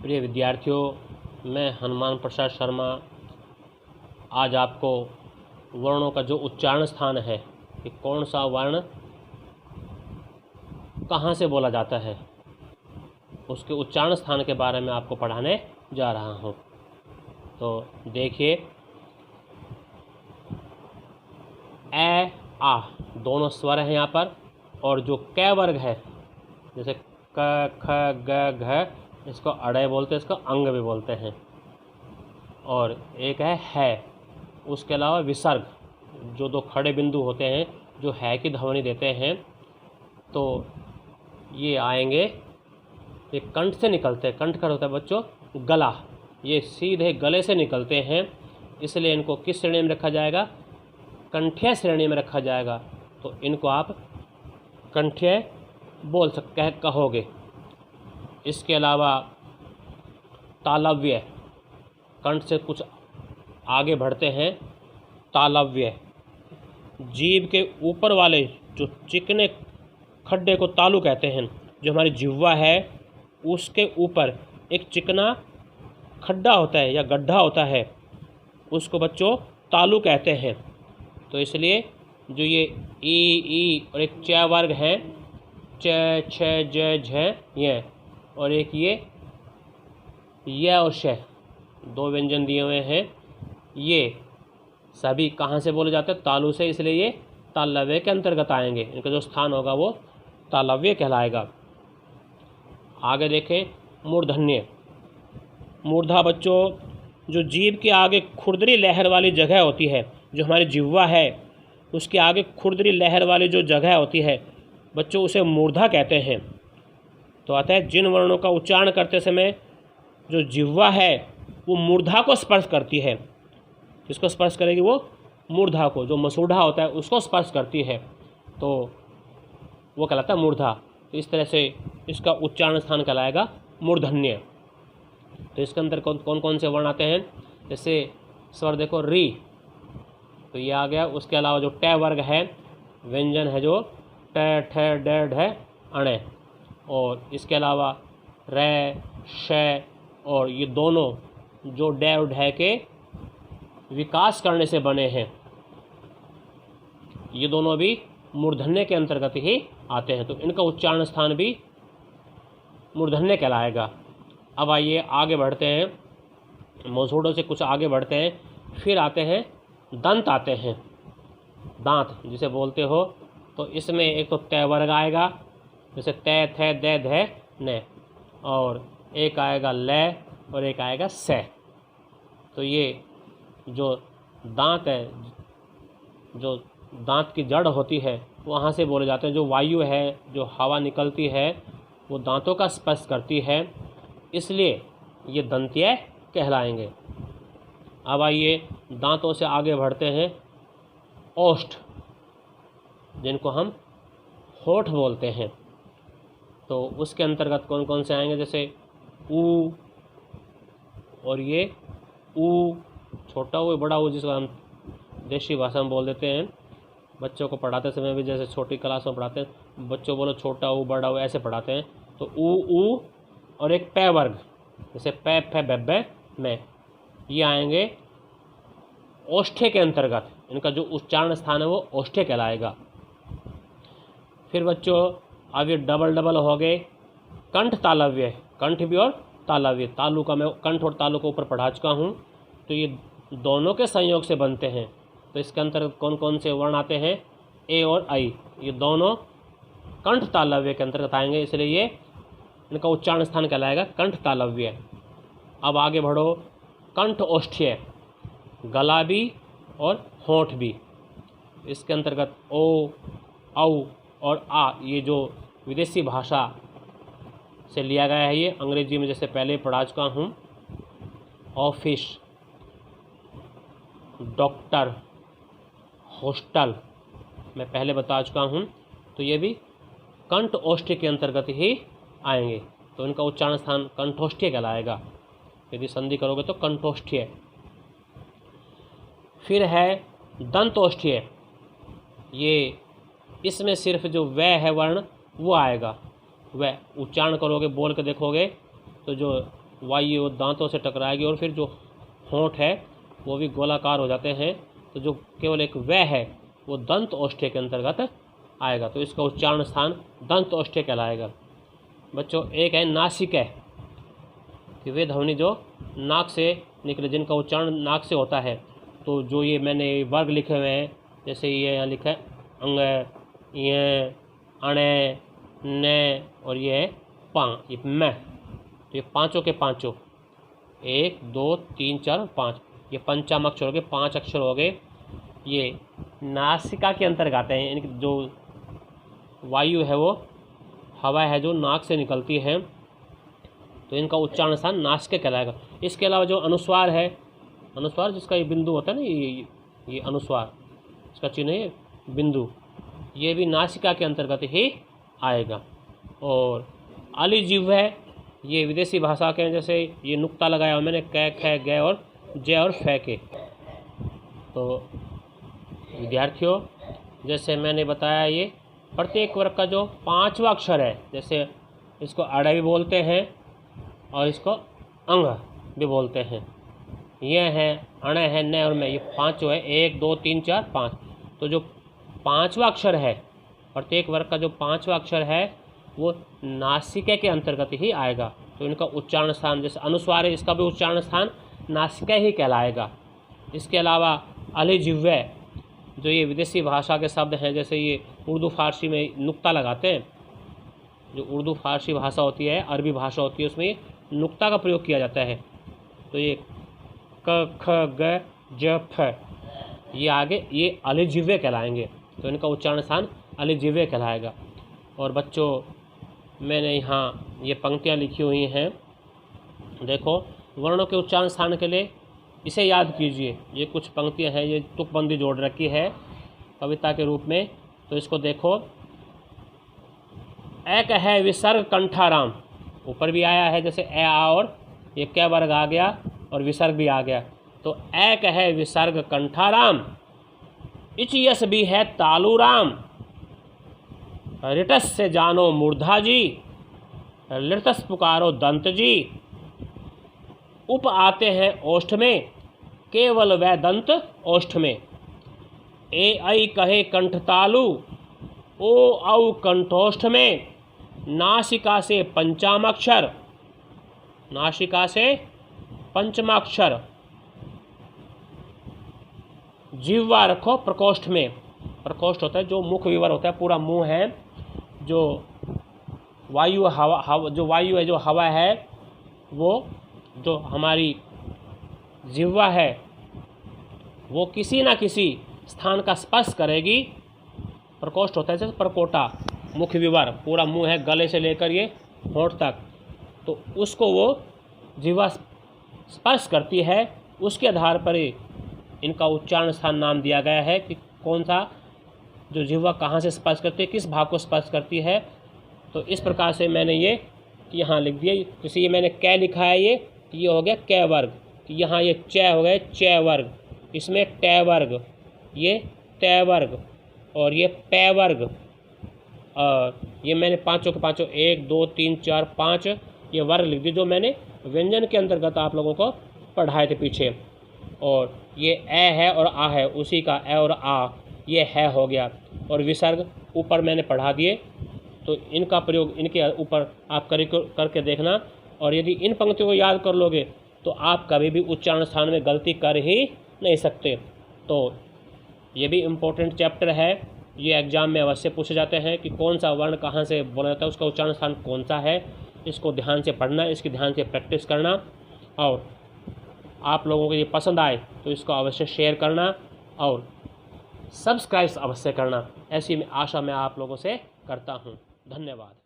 प्रिय विद्यार्थियों, मैं हनुमान प्रसाद शर्मा आज आपको वर्णों का जो उच्चारण स्थान है कि कौन सा वर्ण कहाँ से बोला जाता है उसके उच्चारण स्थान के बारे में आपको पढ़ाने जा रहा हूँ। तो देखिए, ए आ दोनों स्वर हैं यहाँ पर, और जो क वर्ग है जैसे क ख ग घ, इसको अड़य बोलते हैं, इसको अंग भी बोलते हैं। और एक है, उसके अलावा विसर्ग जो दो खड़े बिंदु होते हैं जो है की ध्वनि देते हैं, तो ये आएंगे, ये कंठ से निकलते हैं। कंठ का होता है बच्चों गला, ये सीधे गले से निकलते हैं, इसलिए इनको किस श्रेणी में रखा जाएगा? कंठ्य श्रेणी में रखा जाएगा। तो इनको आप कंठ्य बोल सकते कहोगे। इसके अलावा तालव्य, कंठ से कुछ आगे बढ़ते हैं, तालव्य जीभ के ऊपर वाले जो चिकने खड्डे को तालु कहते हैं। जो हमारी जिह्वा है उसके ऊपर एक चिकना खड्डा होता है या गड्ढा होता है, उसको बच्चों तालु कहते हैं। तो इसलिए जो ये ई और एक च वर्ग है, च छ ज झ य, और एक ये और श, दो व्यंजन दिए हुए हैं, ये सभी कहाँ से बोले जाते हैं? तालु से, इसलिए ये तालव्य के अंतर्गत आएंगे। इनका जो स्थान होगा वो तालव्य कहलाएगा। आगे देखें, मूर्धन्य। मूर्धा बच्चों जो जीभ के आगे खुरदरी लहर वाली जगह होती है, जो हमारी जिह्वा है उसके आगे खुरदरी लहर वाली जो जगह होती है बच्चों, उसे मूर्धा कहते हैं। तो आता है जिन वर्णों का उच्चारण करते समय जो जिह्वा है वो मूर्धा को स्पर्श करती है। किसको स्पर्श करेगी? वो मूर्धा को, जो मसूढ़ा होता है उसको स्पर्श करती है, तो वो कहलाता है मूर्धा। तो इस तरह से इसका उच्चारण स्थान कहलाएगा मूर्धन्य। तो इसके अंदर कौन कौन से वर्ण आते हैं? जैसे स्वर देखो री, तो ये आ गया। उसके अलावा जो ट वर्ग है, व्यंजन है जो ट ठ ड ढ अण, और इसके अलावा रे श, और ये दोनों जो ड और ढ के विकास करने से बने हैं, ये दोनों भी मूर्धन्य के अंतर्गत ही आते हैं। तो इनका उच्चारण स्थान भी मूर्धन्य कहलाएगा। अब आइए आगे बढ़ते हैं, मसूढ़ों से कुछ आगे बढ़ते हैं, फिर आते हैं दंत आते हैं। दांत जिसे बोलते हो, तो इसमें एक तो तय वर्ग आएगा, जैसे तय थ द ध न, और एक आएगा ल और एक आएगा स। तो ये जो दांत है, जो दांत की जड़ होती है वहाँ से बोले जाते हैं। जो वायु है, जो हवा निकलती है, वो दांतों का स्पर्श करती है, इसलिए ये दंत्य कहलाएंगे। अब आइए दांतों से आगे बढ़ते हैं, ओष्ठ जिनको हम होठ बोलते हैं। तो उसके अंतर्गत कौन कौन से आएंगे? जैसे ऊ, और ये ऊ, छोटा ऊ, बड़ा ऊ, जिसको हम देशी भाषा में बोल देते हैं। बच्चों को पढ़ाते समय भी जैसे छोटी क्लास में पढ़ाते हैं, बच्चों बोलो छोटा ऊ बड़ा ऊ ऐसे पढ़ाते हैं। तो ऊ, और एक पै वर्ग जैसे पै फै बै में, ये आएंगे ओष्ठ्य के अंतर्गत। इनका जो उच्चारण स्थान है वो ओष्ठ्य कहलाएगा। फिर बच्चों अब ये डबल हो गए कंठ तालव्य, कंठ भी और तालव्य। तालु का मैं कंठ और तालु को ऊपर पढ़ा चुका हूँ, तो ये दोनों के संयोग से बनते हैं। तो इसके अंतर्गत कौन कौन से वर्ण आते हैं? ए और आई, ये दोनों कंठ तालव्य के अंतर्गत आएंगे, इसलिए ये इनका उच्चारण स्थान कहलाएगा कंठ तालव्य। अब आगे बढ़ो, कंठ ओष्ठ्य, गला भी और होंठ भी। इसके अंतर्गत ओ, औ और आ, ये जो विदेशी भाषा से लिया गया है, ये अंग्रेजी में जैसे पहले पढ़ा चुका हूँ, ऑफिस, डॉक्टर, हॉस्टल मैं पहले बता चुका हूँ। तो ये भी कंठ ओष्ठ्य के अंतर्गत ही आएंगे, तो इनका उच्चारण स्थान कंठोष्ठ्य कहलाएगा। यदि संधि करोगे तो कंठोष्ठ्य। फिर है दंतोष्ठ्य, ये इसमें सिर्फ जो व है वर्ण वो आएगा। वह उच्चारण करोगे, बोल के देखोगे, तो जो वायु वो दांतों से टकराएगी और फिर जो होंठ है वो भी गोलाकार हो जाते हैं, तो जो केवल एक व है वो दंत ओष्ठ्य के अंतर्गत आएगा, तो इसका उच्चारण स्थान दंत ओष्ठ्य कहलाएगा। बच्चों एक है नासिका, कि वे ध्वनि जो नाक से निकले, जिनका उच्चारण नाक से होता है। तो जो ये मैंने वर्ग लिखे हुए हैं, जैसे ये यहाँ लिखा है अंग, ये अणे, न और ये है पा, ये मैं, तो ये पाँचों के पाँचों 1 2 3 4 5 ये पंचाम अक्षर हो गए, 5 अक्षर हो गए। ये नासिका के अंतर्गत आते हैं। इनकी जो वायु है वो हवा है जो नाक से निकलती है, तो इनका उच्चारण स्थान नासिका कहलाएगा। इसके अलावा जो अनुस्वार है, अनुस्वार जिसका ये बिंदु होता है ना, ये अनुस्वार, इसका चिन्ह है बिंदु, ये भी नासिका के अंतर्गत ही आएगा। और अलिजिह्व है, ये विदेशी भाषा के, जैसे ये नुक्ता लगाया हुआ मैंने कै, ख, ग और ज और फै के। तो विद्यार्थियों जैसे मैंने बताया, ये प्रत्येक वर्ग का जो 5वां अक्षर है, जैसे इसको अड़ भी बोलते हैं और इसको अंग भी बोलते हैं। ये है अण है, न और मैं, ये 5 जो है 1 2 3 4 5। तो जो 5वां अक्षर है, प्रत्येक वर्ग का जो 5वां अक्षर है वो नासिका के अंतर्गत ही आएगा, तो इनका उच्चारण स्थान, जैसे अनुस्वार है इसका भी उच्चारण स्थान नासिका ही कहलाएगा। इसके अलावा अलिजिह्व, जो ये विदेशी भाषा के शब्द हैं, जैसे ये उर्दू फारसी में नुक्ता लगाते हैं, जो उर्दू फारसी भाषा होती है, अरबी भाषा होती है, उसमें नुक्ता का प्रयोग किया जाता है। तो ये क ख ग ज फ, ये आगे ये अलिजिह्व कहलाएंगे, तो इनका उच्चारण स्थान अलिजिह्व कहलाएगा। और बच्चों मैंने यहाँ ये पंक्तियाँ लिखी हुई हैं, देखो वर्णों के उच्चारण स्थान के लिए इसे याद कीजिए। ये कुछ पंक्तियाँ हैं, ये तुकबंदी जोड़ रखी है कविता के रूप में, तो इसको देखो। एक है विसर्ग कंठाराम, ऊपर भी आया है जैसे ए आ, और ये कै वर्ग आ गया और विसर्ग भी आ गया। तो एक है विसर्ग कंठाराम, इच यस भी है तालूराम, रिटस से जानो मूर्धा जी, लिटस पुकारो दंत जी, उप आते हैं ओष्ठ में, केवल वह दंत ओष्ठ में, ए ऐ कहे कंठ तालु, ओ औ कंठोष्ठ में, नासिका से पंचमाक्षर, नासिका से पंचमाक्षर, जिह्वा रखो प्रकोष्ठ में। प्रकोष्ठ होता है जो मुख विवर होता है, पूरा मुंह है, जो वायु हवा जो वायु है, जो हवा है, वो जो हमारी जिह्वा है वो किसी ना किसी स्थान का स्पर्श करेगी। प्रकोष्ठ होता है जैसे परकोटा, मुख विवर, पूरा मुंह है गले से लेकर ये होंठ तक, तो उसको वो जिह्वा स्पर्श करती है। उसके आधार पर इनका उच्चारण स्थान नाम दिया गया है कि कौन सा, जो जिह्वा कहाँ से स्पर्श करती है, किस भाग को स्पर्श करती है। तो इस प्रकार से मैंने ये यहाँ लिख दिया। जैसे ये मैंने कै लिखा है, ये हो गया कै वर्ग, यहाँ ये च हो गया च वर्ग, इसमें ट वर्ग, ये त वर्ग और ये पै वर्ग, और ये मैंने पाँचों के पाँचों 1 2 3 4 5 ये वर्ग लिख दिए, जो मैंने व्यंजन के अंतर्गत आप लोगों को पढ़ाए थे पीछे। और ये ए है और आ है, उसी का ए और आ ये है हो गया, और विसर्ग ऊपर मैंने पढ़ा दिए। तो इनका प्रयोग इनके ऊपर आप करके देखना, और यदि इन पंक्तियों को याद कर लोगे तो आप कभी भी उच्चारण स्थान में गलती कर ही नहीं सकते। तो ये भी इम्पोर्टेंट चैप्टर है, ये एग्ज़ाम में अवश्य पूछे जाते हैं कि कौन सा वर्ण कहाँ से बोला जाता है, उसका उच्चारण स्थान कौन सा है। इसको ध्यान से पढ़ना, इसकी ध्यान से प्रैक्टिस करना, और आप लोगों को ये पसंद आए तो इसको अवश्य शेयर करना और सब्सक्राइब अवश्य करना। ऐसी आशा मैं आप लोगों से करता हूँ। धन्यवाद।